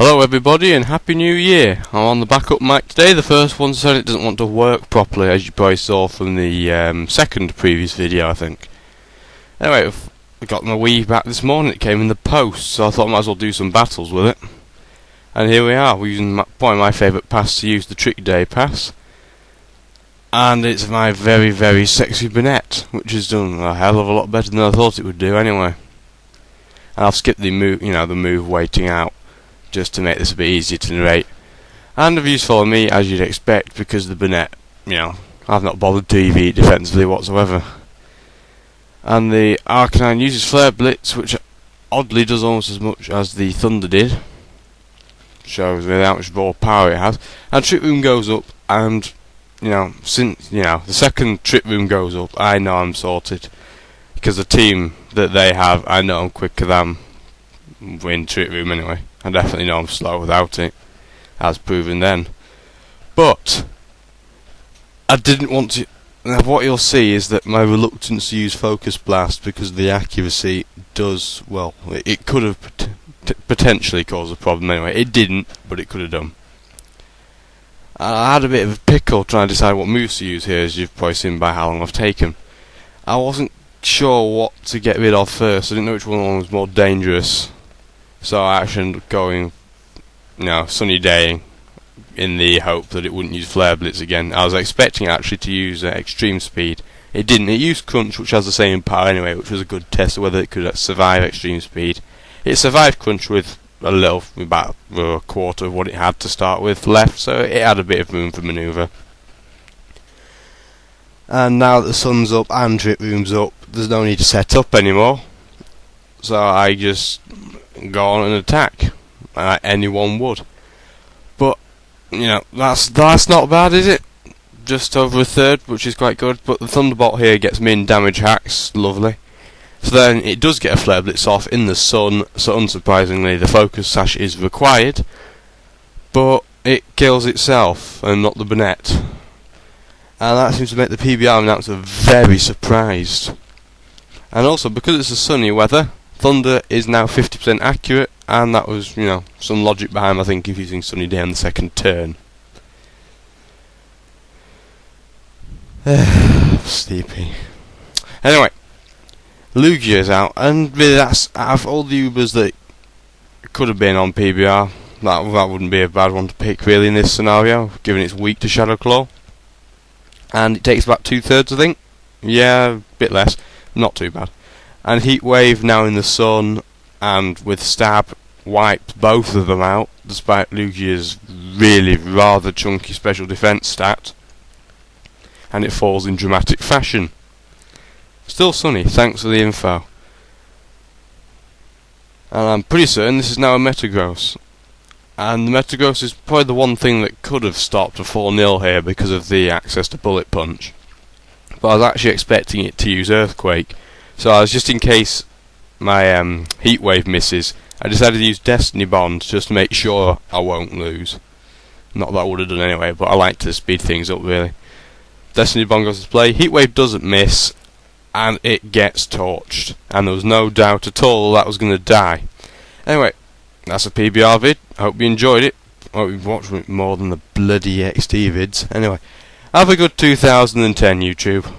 Hello everybody and Happy New Year. I'm on the backup mic today. The first one said it doesn't want to work properly, as you probably saw from the second previous video, I think. Anyway, I got my Wii back this morning. It came in the post, so I thought I might as well do some battles with it. And here we are. We're using probably my favourite pass to use, the Trick Day pass. And it's my very, very sexy Burnett, which has done a hell of a lot better than I thought it would do anyway. And I've skipped the move, the move waiting out, just to make this a bit easier to narrate. And the views follow me, as you'd expect, because the Burnett, I've not bothered to EV it defensively whatsoever. And the Arcanine uses Flare Blitz, which oddly does almost as much as the Thunder did. Shows me how much raw power it has. And Trick Room goes up, and, since, the second Trick Room goes up, I know I'm sorted. Because the team that they have, I know I'm quicker than in Trick Room anyway. I definitely know I'm slow without it, as proven then. But I didn't want to. Now what you'll see is that my reluctance to use Focus Blast, because the accuracy does, well, it could have potentially caused a problem anyway. It didn't, but it could have done. I had a bit of a pickle trying to decide what moves to use here, as you've probably seen by how long I've taken. I wasn't sure what to get rid of first. I didn't know which one was more dangerous. So I actually ended up going, Sunny Day, in the hope that it wouldn't use Flare Blitz again. I was expecting actually to use Extreme Speed. It didn't. It used Crunch, which has the same power anyway, which was a good test of whether it could survive Extreme Speed. It survived Crunch with about a quarter of what it had to start with left, so it had a bit of room for manoeuvre. And now that the sun's up and Trick Room's up, there's no need to set up anymore. So I just go on and attack, like anyone would. But that's not bad, is it? Just over a third, which is quite good. But the Thunderbolt here gets min damage hacks, lovely. So then it does get a Flare Blitz off in the sun, so unsurprisingly the Focus Sash is required, but it kills itself and not the Burnett. And that seems to make the PBR announcer very surprised. And also, because it's a sunny weather, Thunder is now 50% accurate, and that was, some logic behind my thinking of using Sunny Day on the second turn. Sleepy. Anyway, Lugia's out, and really that's, out of all the Ubers that could have been on PBR, that wouldn't be a bad one to pick really in this scenario, given it's weak to Shadow Claw. And it takes about 2/3, I think. Yeah, a bit less. Not too bad. And Heat Wave now in the sun, and with Stab wiped both of them out, despite Lugia's really rather chunky special defense stat. And it falls in dramatic fashion. Still sunny, thanks for the info. And I'm pretty certain this is now a Metagross. And the Metagross is probably the one thing that could have stopped a 4-0 here because of the access to Bullet Punch. But I was actually expecting it to use Earthquake. So I was, just in case my Heat Wave misses, I decided to use Destiny Bond just to make sure I won't lose. Not that I would have done anyway, but I like to speed things up really. Destiny Bond goes to play, Heat Wave doesn't miss, and it gets torched. And there was no doubt at all that was going to die. Anyway, that's a PBR vid. I hope you enjoyed it. I hope you've watched it more than the bloody XT vids. Anyway, have a good 2010 YouTube.